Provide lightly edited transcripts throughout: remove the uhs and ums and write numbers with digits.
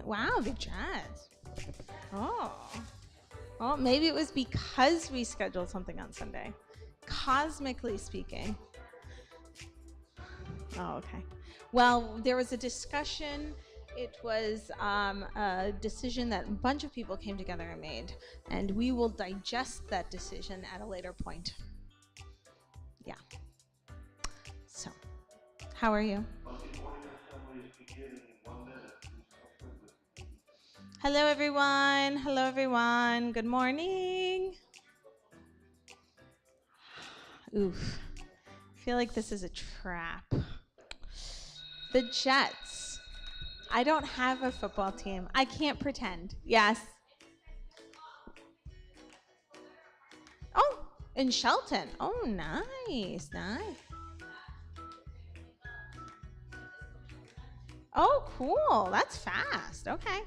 Wow, the Jazz. Oh. Well, maybe it was because we scheduled something on Sunday. Cosmically speaking. Oh, okay. Well, there was a discussion. It was a decision that a bunch of people came together and made, and we will digest that decision at a later point. Yeah. So, how are you? Hello, everyone. Hello, everyone. Good morning. Oof. I feel like this is a trap. The Jets. I don't have a football team. I can't pretend. Yes. Oh, in Shelton. Oh, nice. Nice. Oh, cool. That's fast. Okay.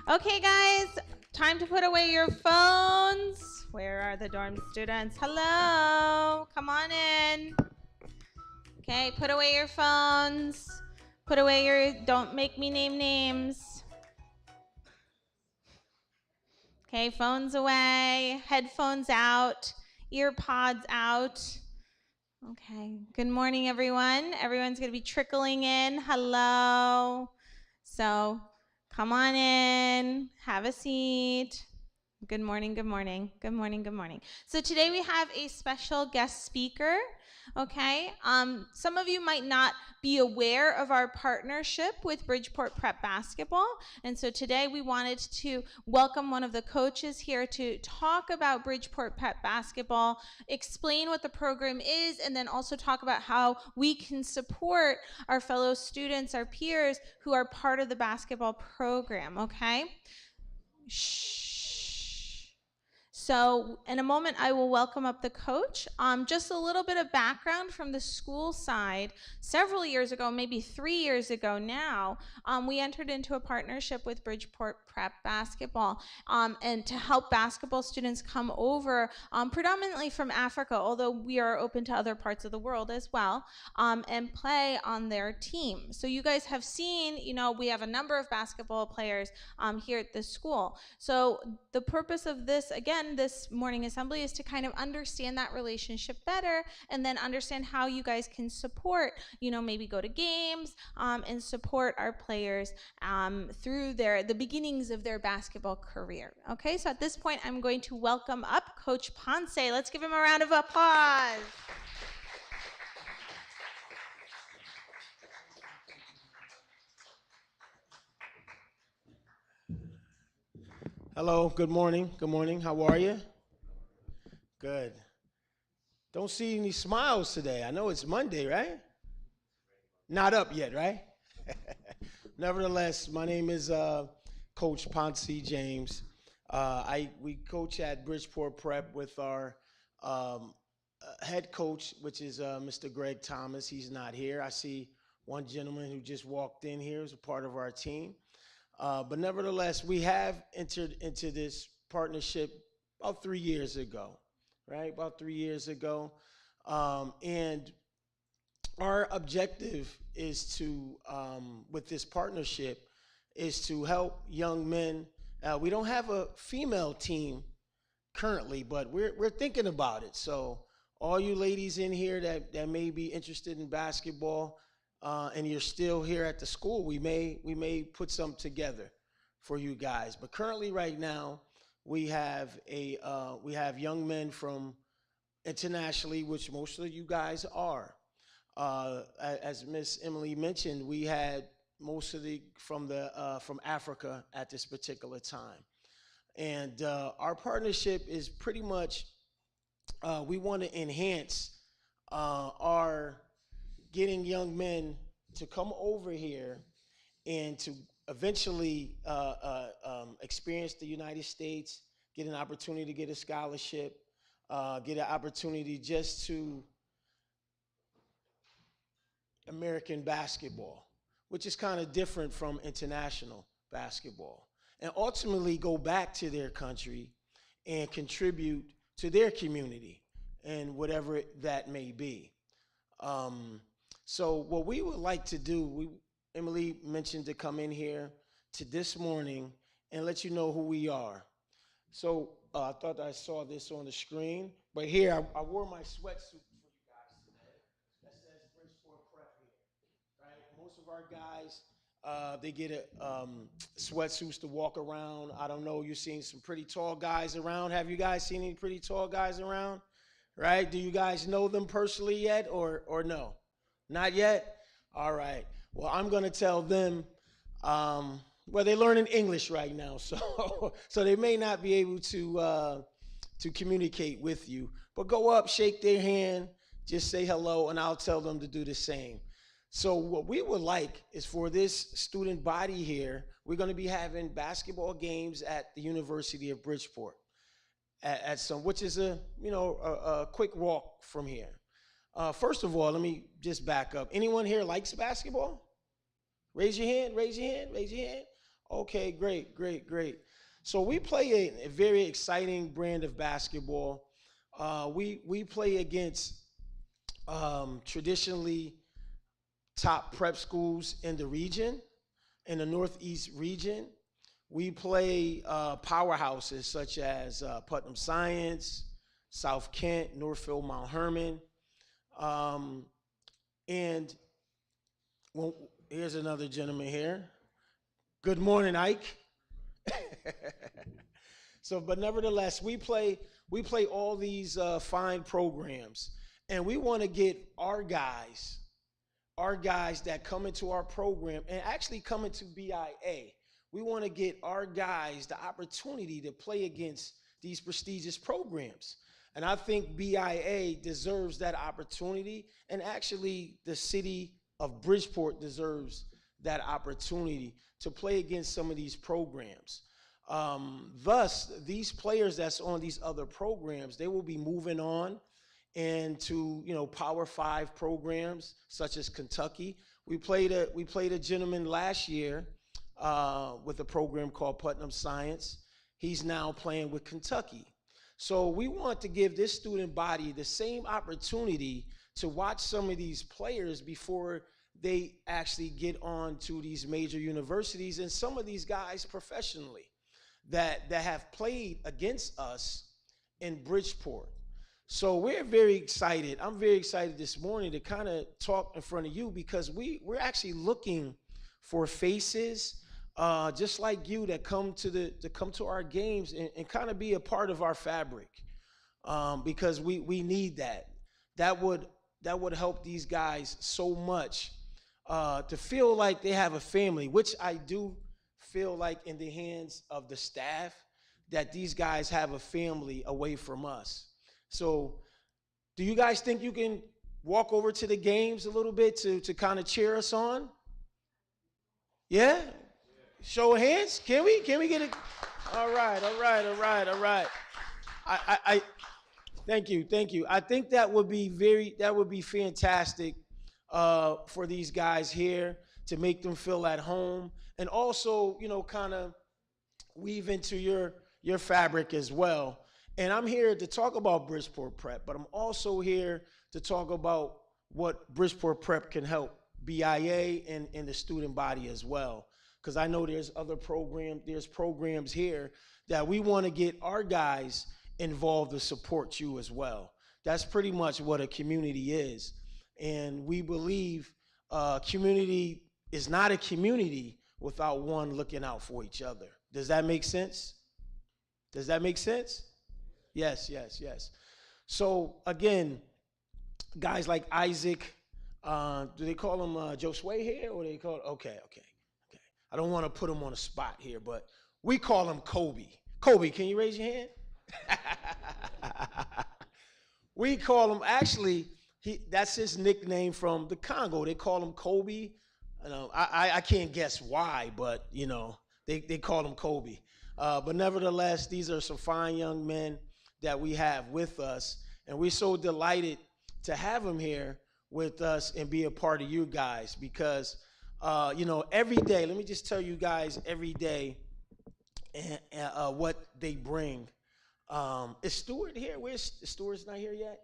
Okay, guys. Time to put away your phones. Where are the dorm students? Hello. Come on in. Okay, put away your phones. Put away your, don't make me name names. Okay, phones away, headphones out, ear pods out. Okay, good morning, everyone. Everyone's going to be trickling in. Hello. So come on in, have a seat. Good morning, good morning, good morning, good morning. So today we have a special guest speaker, okay? Some of you might not be aware of our partnership with Bridgeport Prep Basketball, and so today we wanted to welcome one of the coaches here to talk about Bridgeport Prep Basketball, explain what the program is, and then also talk about how we can support our fellow students, our peers who are part of the basketball program, okay? Shh. So in a moment, I will welcome up the coach. Just a little bit of background from the school side. Several years ago, maybe 3 years ago now, we entered into a partnership with Bridgeport Prep Basketball and to help basketball students come over, predominantly from Africa, although we are open to other parts of the world as well, and play on their team. So you guys have seen, we have a number of basketball players here at the school. So the purpose of this, again, this morning assembly is to kind of understand that relationship better and then understand how you guys can support, maybe go to games and support our players through the beginnings of their basketball career. Okay, so at this point, I'm going to welcome up Coach Ponce. Let's give him a round of applause. Hello, good morning. Good morning. How are you? Good. Don't see any smiles today. I know it's Monday, right? Not up yet, right? Nevertheless, my name is Coach Ponce James. We coach at Bridgeport Prep with our head coach, which is Mr. Greg Thomas. He's not here. I see one gentleman who just walked in here as a part of our team. But nevertheless, we have entered into this partnership about 3 years ago, right? About 3 years ago. And our objective is to, with this partnership, is to help young men. We don't have a female team currently, but we're thinking about it. So all you ladies in here that may be interested in basketball, and you're still here at the school, we may put some together for you guys. But currently, right now, we have young men from internationally, which most of you guys are. As Miss Emily mentioned, we had most of from Africa at this particular time, and our partnership is pretty much we want to enhance our getting young men to come over here and to eventually experience the United States, get an opportunity to get a scholarship, get an opportunity just to American basketball, which is kind of different from international basketball, and ultimately go back to their country and contribute to their community and whatever that may be. So what we would like to do, Emily mentioned to come in here to this morning and let you know who we are. So I thought I saw this on the screen, but here I wore my sweatsuit for you guys today. That says Bridgeport Prep here, right? Most of our guys, they get sweatsuits to walk around. I don't know. You've seen some pretty tall guys around. Have you guys seen any pretty tall guys around? Right? Do you guys know them personally yet, or no? Not yet. All right. Well, I'm gonna tell them. Well, they're learning English right now, so so they may not be able to communicate with you. But go up, shake their hand, just say hello, and I'll tell them to do the same. So what we would like is for this student body here, we're going to be having basketball games at the University of Bridgeport at some, which is a quick walk from here. First of all, let me just back up. Anyone here likes basketball? Raise your hand, raise your hand, raise your hand. Okay, great, great, great. So we play a very exciting brand of basketball. We play against traditionally top prep schools in the region, in the Northeast region. We play powerhouses such as Putnam Science, South Kent, Northfield, Mount Herman. And well, here's another gentleman here. Good morning, Ike. So, but nevertheless, we play all these fine programs, and we want to get our guys that come into our program and actually come into BIA. We want to get our guys the opportunity to play against these prestigious programs. And I think BIA deserves that opportunity, and actually the city of Bridgeport deserves that opportunity to play against some of these programs. Thus, these players that's on these other programs, they will be moving on into Power Five programs such as Kentucky. We played a gentleman last year with a program called Putnam Science. He's now playing with Kentucky. So we want to give this student body the same opportunity to watch some of these players before they actually get on to these major universities, and some of these guys professionally that have played against us in Bridgeport. So we're very excited. I'm very excited this morning to kind of talk in front of you, because we're actually looking for faces just like you that come to our games and kind of be a part of our fabric, because we need that. That would help these guys so much to feel like they have a family, which I do feel like in the hands of the staff, that these guys have a family away from us. So do you guys think you can walk over to the games a little bit to kind of cheer us on? Yeah? Show of hands? Can we get it? All right, all right, all right, all right. I thank you, thank you. I think that would be fantastic for these guys here, to make them feel at home, and also, kind of weave into your fabric as well. And I'm here to talk about Bridgeport Prep, but I'm also here to talk about what Bridgeport Prep can help BIA and the student body as well. Because I know there's programs here that we want to get our guys involved to support you as well. That's pretty much what a community is. And we believe community is not a community without one looking out for each other. Does that make sense? Does that make sense? Yes, yes, yes. So again, guys like Isaac, do they call him Josue here, or they call? Okay, okay, okay. I don't want to put him on a spot here, but we call him Kobe. Kobe, can you raise your hand? We call him, actually, that's his nickname from the Congo. They call him Kobe. I can't guess why, but they call him Kobe. But nevertheless, these are some fine young men that we have with us, and we're so delighted to have them here with us and be a part of you guys, because every day, let me just tell you guys, every day what they bring. Is Stuart here? Where's Stuart's not here yet?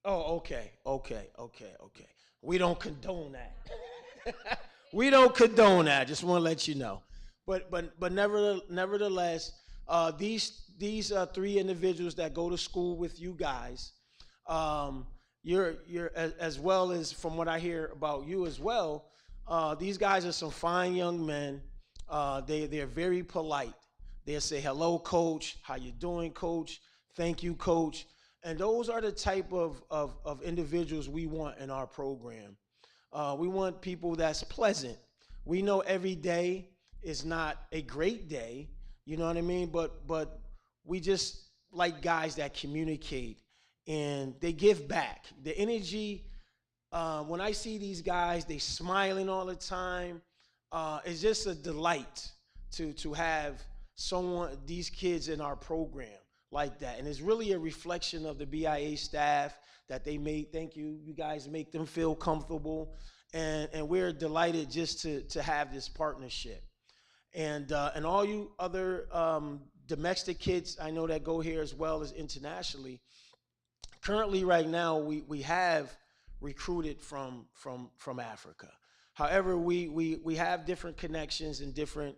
Oh, okay, okay, okay, okay. We don't condone that. We don't condone that. Just want to let you know. But nevertheless, these three individuals that go to school with you guys, um, you're as well as from what I hear about you as well. These guys are some fine young men. They're very polite. They'll say hello, coach. How you doing, coach? Thank you, coach. And those are the type of individuals we want in our program. We want people that's pleasant. We know every day is not a great day, you know what I mean? But we just like guys that communicate and they give back. The energy, when I see these guys, they smiling all the time. It's just a delight to have these kids in our program like that, and it's really a reflection of the BIA staff that they made. Thank you, you guys make them feel comfortable, and we're delighted just to have this partnership. And all you other domestic kids I know that go here as well as internationally. Currently, right now, we have recruited from Africa. However, we have different connections in different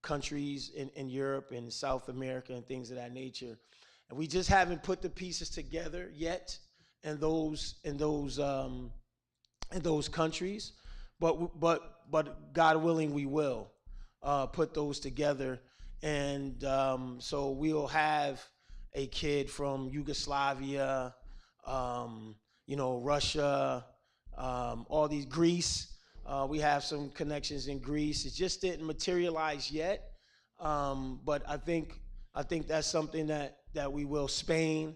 countries in Europe and South America and things of that nature, and we just haven't put the pieces together yet in those countries. But God willing, we will put those together, and so we'll have a kid from Yugoslavia, Russia, all these Greece. We have some connections in Greece. It just didn't materialize yet, but I think that's something that we will. Spain.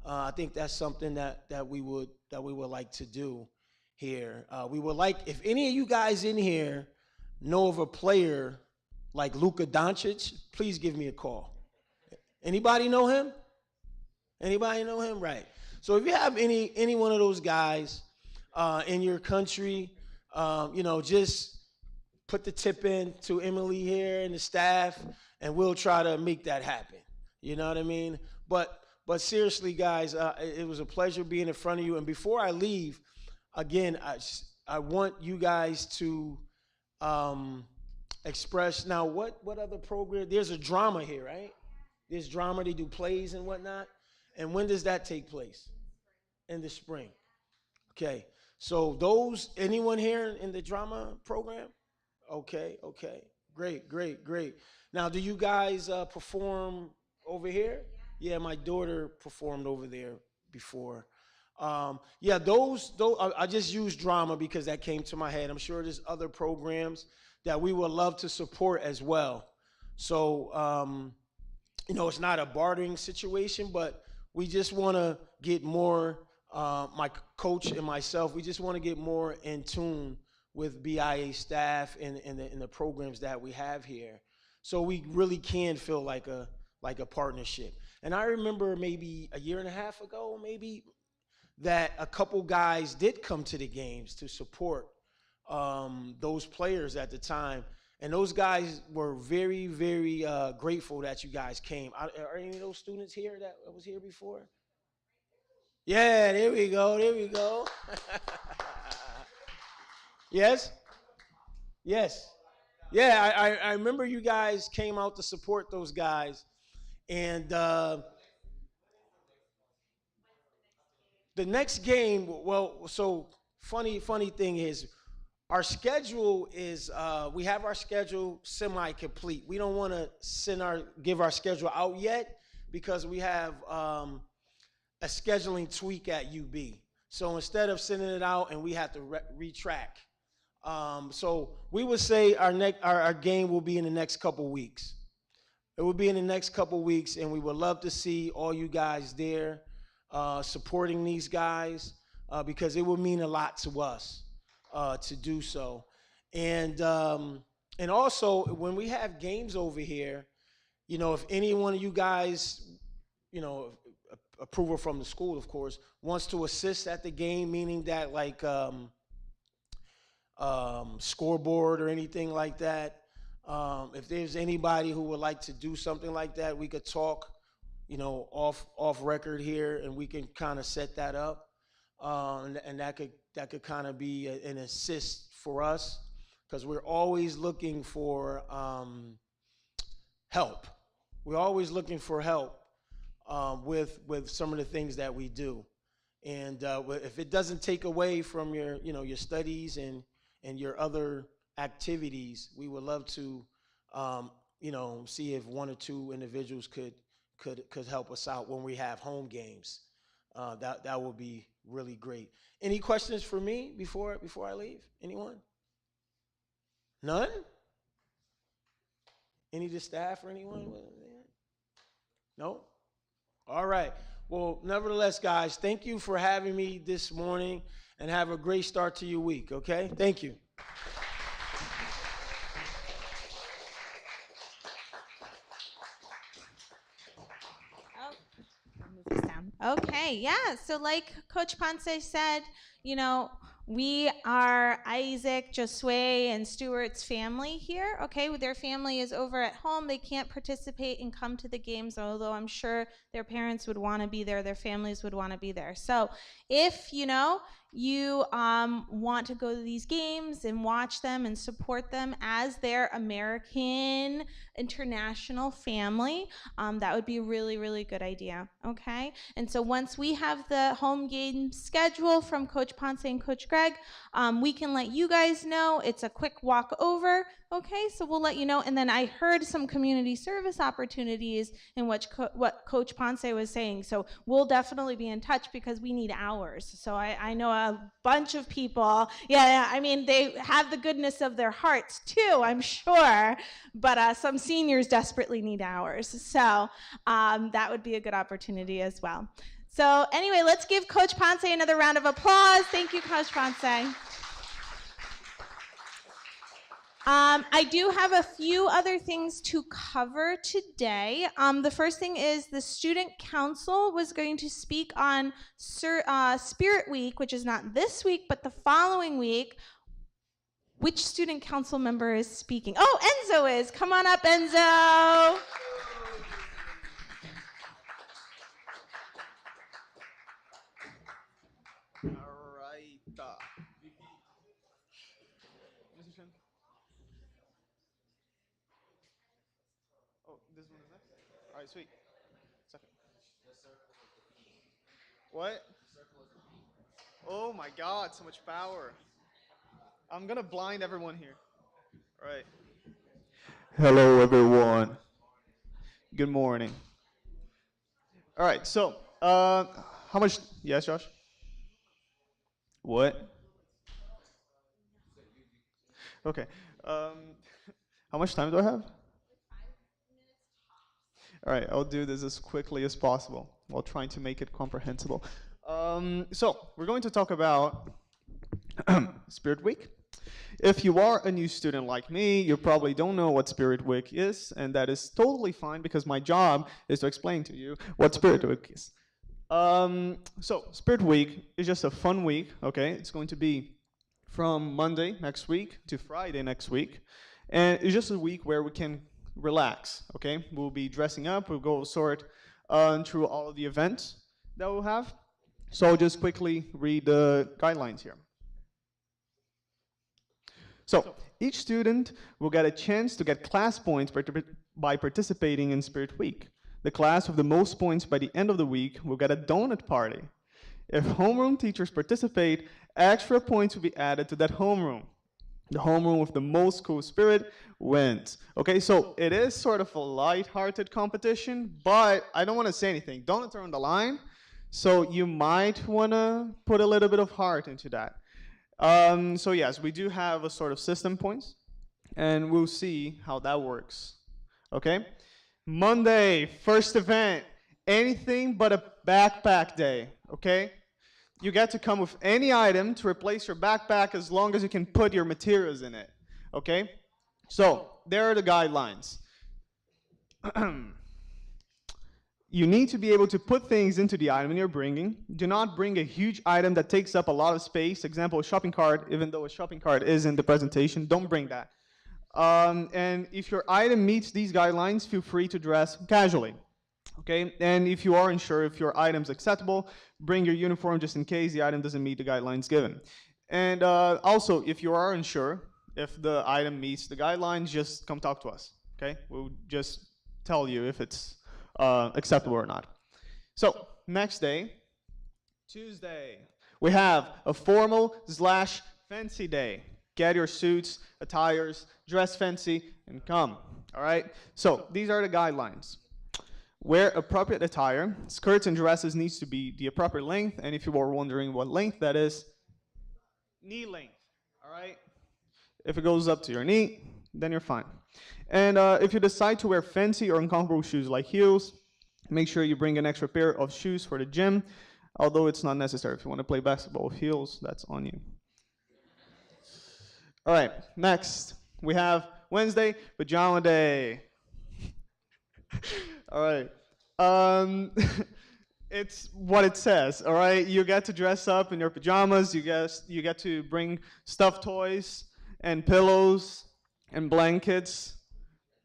I think that's something that we would like to do here. We would like, if any of you guys in here know of a player like Luka Doncic, please give me a call. Anybody know him? Anybody know him? Right. So if you have any one of those guys in your country, just put the tip in to Emily here and the staff, and we'll try to make that happen. You know what I mean? But seriously, guys, it was a pleasure being in front of you. And before I leave, again, I want you guys to express now what other program. There's a drama here, right? There's drama. They do plays and whatnot. And when does that take place? In the spring. Okay. So anyone here in the drama program? Okay, okay. Great, great, great. Now, do you guys perform over here? Yeah, my daughter performed over there before. Yeah, those I just used drama because that came to my head. I'm sure there's other programs that we would love to support as well. So, it's not a bartering situation, but we just want to get more, my coach and myself, we just want to get more in tune with BIA staff and the programs that we have here. So we really can feel like a partnership. And I remember maybe a year and a half ago, maybe, that a couple guys did come to the games to support those players at the time. And those guys were very, very grateful that you guys came. Are any of those students here that was here before? Yeah, there we go, there we go. Yes? Yes. Yeah, I remember you guys came out to support those guys. And the next game, well, so funny thing is, our schedule is, we have our schedule semi-complete. We don't want to give our schedule out yet because we have a scheduling tweak at UB. So instead of sending it out and we have to retrack. So we would say our game will be in the next couple weeks. It will be in the next couple weeks, and we would love to see all you guys there supporting these guys because it would mean a lot to us to do so. And also, when we have games over here, if any one of you guys, approval from the school, of course, wants to assist at the game, meaning that like scoreboard or anything like that, if there's anybody who would like to do something like that, we could talk, off record here, and we can kind of set that up, and that could kind of be an assist for us because we're always looking for help. We're always looking for help with some of the things that we do. And if it doesn't take away from your studies and your other activities, we would love to, see if one or two individuals could help us out when we have home games. That would be really great. Any questions for me before I leave? Anyone? None? Any of the staff or anyone? No? All right. Well, nevertheless, guys, thank you for having me this morning, and have a great start to your week, okay? Thank you. Okay, yeah. So like Coach Ponce said, we are Isaac, Josue, and Stuart's family here. Okay, their family is over at home. They can't participate and come to the games, although I'm sure their parents would want to be there, their families would want to be there. So if, you want to go to these games and watch them and support them as their American international family, that would be a really, really good idea, okay? And so once we have the home game schedule from Coach Ponce and Coach Greg, we can let you guys know. It's a quick walk over, okay? So we'll let you know. And then I heard some community service opportunities in what Coach Ponce was saying. So we'll definitely be in touch because we need hours. So I know a bunch of people, I mean, they have the goodness of their hearts too, I'm sure, but some seniors desperately need hours. So that would be a good opportunity as well. So anyway, let's give Coach Ponce another round of applause. Thank you, Coach Ponce. I do have a few other things to cover today. The first thing is the Student Council was going to speak on Spirit Week, which is not this week, but the following week. Which Student Council member is speaking? Oh, Enzo is. Come on up, Enzo. All right. Oh, this one is next? All right, sweet. Second. What? Oh my God, so much power. I'm gonna blind everyone here. All right. Hello, everyone. Good morning. All right, so, how much? Yes, Josh? What? Okay. How much time do I have? All right, I'll do this as quickly as possible while trying to make it comprehensible. So, we're going to talk about Spirit Week. If you are a new student like me, you probably don't know what Spirit Week is, and that is totally fine because my job is to explain to you what Spirit Week is. So, Spirit Week is just a fun week, okay? It's going to be from Monday next week to Friday next week, and it's just a week where we can relax, okay? We'll be dressing up, we'll go sort through all of the events that we'll have. So I'll just quickly read the guidelines here. So each student will get a chance to get class points by participating in Spirit Week. The class with the most points by the end of the week will get a donut party. If homeroom teachers participate, extra points will be added to that homeroom. The homeroom with the most cool spirit wins. Okay, so it is sort of a light-hearted competition, but I don't want to say anything. Donuts are on the line, so you might want to put a little bit of heart into that. So yes, we do have a sort of system points, and we'll see how that works. Okay? Monday, first event, anything but a backpack day. Okay? You get to come with any item to replace your backpack as long as you can put your materials in it. Okay? So, there are the guidelines. You need to be able to put things into the item you're bringing. Do not bring a huge item that takes up a lot of space. Example, a shopping cart, even though a shopping cart is in the presentation, don't bring that. And if your item meets these guidelines, feel free to dress casually. Okay, and if you are unsure if your item's acceptable, bring your uniform just in case the item doesn't meet the guidelines given. And also, if you are unsure If the item meets the guidelines, just come talk to us, okay? We'll just tell you if it's acceptable or not. So, next day, Tuesday, we have a formal / fancy day. Get your suits, attires, dress fancy, and come, all right? So, these are the guidelines. Wear appropriate attire. Skirts and dresses needs to be the appropriate length, and if you are wondering what length that is, knee length, all right? If it goes up to your knee, then you're fine. And if you decide to wear fancy or uncomfortable shoes like heels, make sure you bring an extra pair of shoes for the gym, although it's not necessary. If you want to play basketball with heels, that's on you. All right, next, we have Wednesday, Pajama Day. All right. It's what it says, all right? You get to dress up in your pajamas. You get to bring stuffed toys and pillows and blankets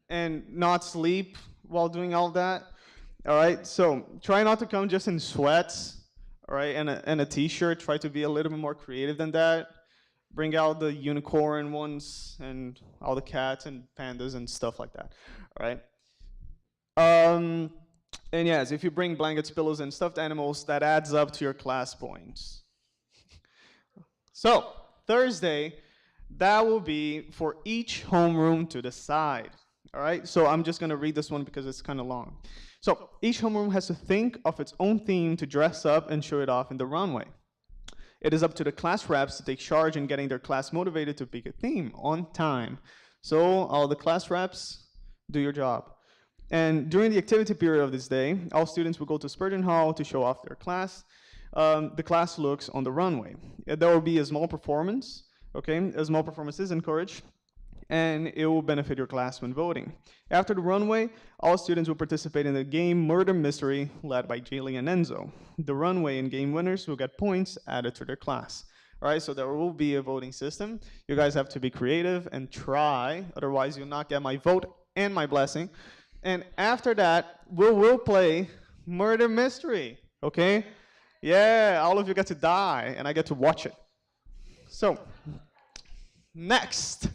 and not sleep while doing all that, all right? So try not to come just in sweats, all right, and a t-shirt. Try to be a little bit more creative than that. Bring out the unicorn ones and all the cats and pandas and stuff like that, all right? And yes, if you bring blankets, pillows, and stuffed animals, that adds up to your class points. So, Thursday, that will be for each homeroom to decide. All right, so I'm just going to read this one because it's kind of long. So, each homeroom has to think of its own theme to dress up and show it off in the runway. It is up to the class reps to take charge in getting their class motivated to pick a theme on time. So, all the class reps, do your job. And during the activity period of this day, all students will go to Spurgeon Hall to show off their class. The class looks on the runway. There will be a small performance, okay? A small performance is encouraged, and it will benefit your class when voting. After the runway, all students will participate in the game Murder Mystery, led by Jaylee and Enzo. The runway and game winners will get points added to their class. All right, so there will be a voting system. You guys have to be creative and try, otherwise you'll not get my vote and my blessing. And after that, we'll play Murder Mystery, okay? Yeah, all of you get to die, and I get to watch it. So, next,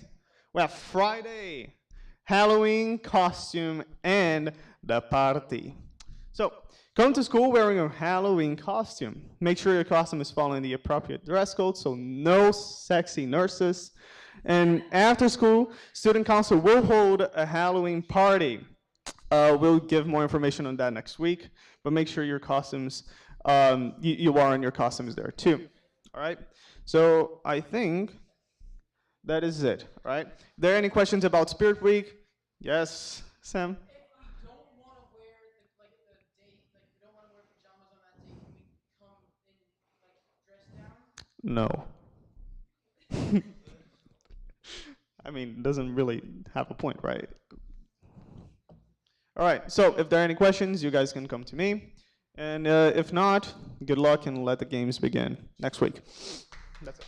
we have Friday, Halloween costume and the party. So, come to school wearing your Halloween costume. Make sure your costume is following the appropriate dress code, so no sexy nurses. And after school, student council will hold a Halloween party. We'll give more information on that next week, but make sure your costumes, you are in your costumes there too. All right? So I think that is it, all right? Are there any questions about Spirit Week? Yes, Sam? If we don't want to wear the day, we don't want to wear pajamas on that day, can we come in dressed down? No. I mean, it doesn't really have a point, right? All right, so if there are any questions, you guys can come to me. And if not, good luck and let the games begin next week. That's it.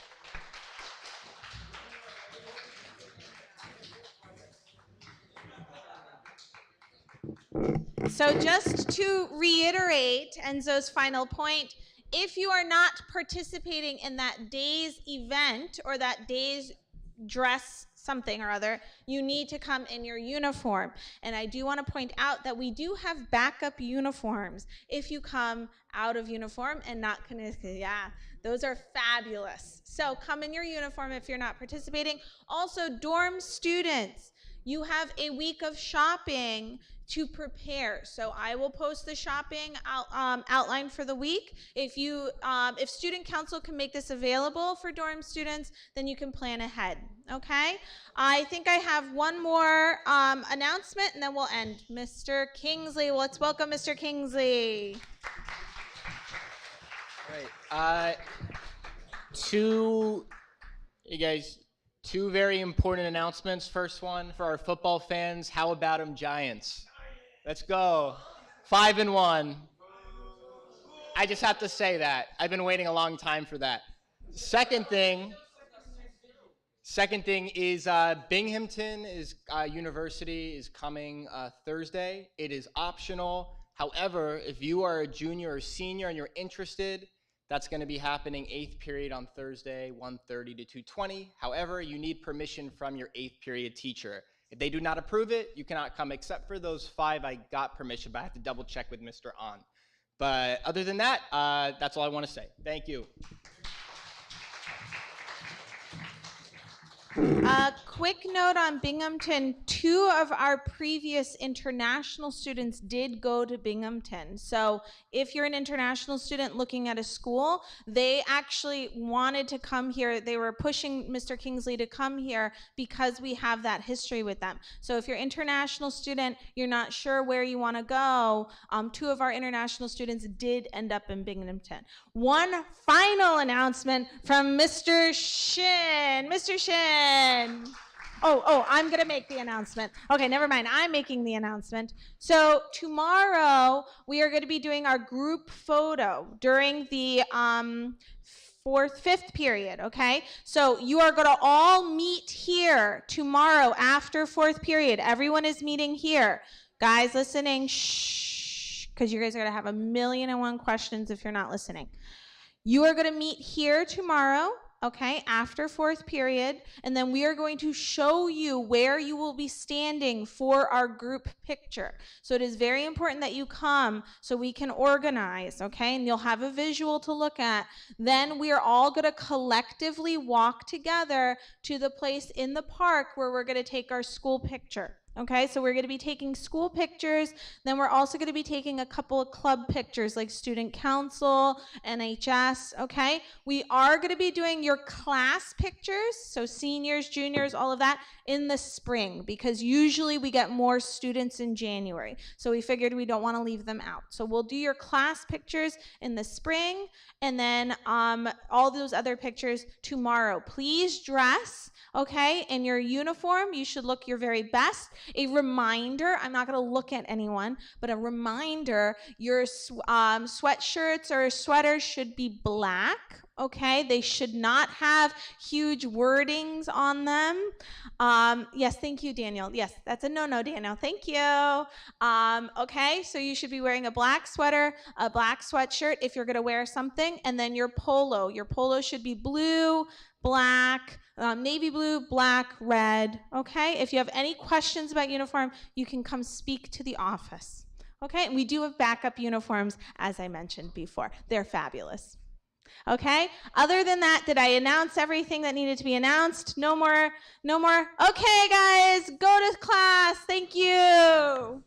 So just to reiterate Enzo's final point, if you are not participating in that day's event or that day's dress something or other, you need to come in your uniform. And I do want to point out that we do have backup uniforms if you come out of uniform and not connected. Yeah, those are fabulous. So come in your uniform if you're not participating. Also, dorm students, you have a week of shopping to prepare. So I will post the shopping outline for the week. If student council can make this available for dorm students, then you can plan ahead, okay? I think I have one more announcement and then we'll end. Mr. Kingsley, let's welcome Mr. Kingsley. Right. Two very important announcements. First one for our football fans, how about 'em Giants? Let's go. 5-1. I just have to say that. I've been waiting a long time for that. Second thing is Binghamton University is coming Thursday. It is optional. However, if you are a junior or senior and you're interested, That's going to be happening 8th period on Thursday, 1:30 to 2:20. However, you need permission from your 8th period teacher. If they do not approve it, you cannot come, except for those 5 I got permission, but I have to double check with Mr. On. But other than that, that's all I want to say. Thank you. A quick note on Binghamton, 2 of our previous international students did go to Binghamton. So if you're an international student looking at a school, they actually wanted to come here. They were pushing Mr. Kingsley to come here because we have that history with them. So if you're an international student, you're not sure where you want to go, 2 of our international students did end up in Binghamton. One final announcement from Mr. Shin. Mr. Shin. Oh, I'm going to make the announcement. Okay, never mind. I'm making the announcement. So tomorrow, we are going to be doing our group photo during the 5th period, okay? So you are going to all meet here tomorrow after 4th period. Everyone is meeting here. Guys listening, shh, because you guys are going to have 1,000,001 questions if you're not listening. You are going to meet here tomorrow, okay, after 4th period, and then we are going to show you where you will be standing for our group picture. So it is very important that you come so we can organize, okay, and you'll have a visual to look at. Then we are all going to collectively walk together to the place in the park where we're going to take our school picture. Okay, so we're going to be taking school pictures, then we're also going to be taking a couple of club pictures like student council, NHS, okay? We are going to be doing your class pictures, so seniors, juniors, all of that, in the spring, because usually we get more students in January. So we figured we don't want to leave them out. So we'll do your class pictures in the spring, and then all those other pictures tomorrow. Please dress, okay, in your uniform. You should look your very best. A reminder, I'm not going to look at anyone, but a reminder, your sweatshirts or sweaters should be black, okay? They should not have huge wordings on them. Yes, thank you, Daniel. Yes, that's a no-no, Daniel. Thank you. Okay, so you should be wearing a black sweater, a black sweatshirt if you're going to wear something, and then your polo. Your polo should be blue, black, navy blue, black, red, okay? If you have any questions about uniform, you can come speak to the office, okay? And we do have backup uniforms, as I mentioned before. They're fabulous, okay? Other than that, did I announce everything that needed to be announced? No more? Okay, guys, go to class. Thank you.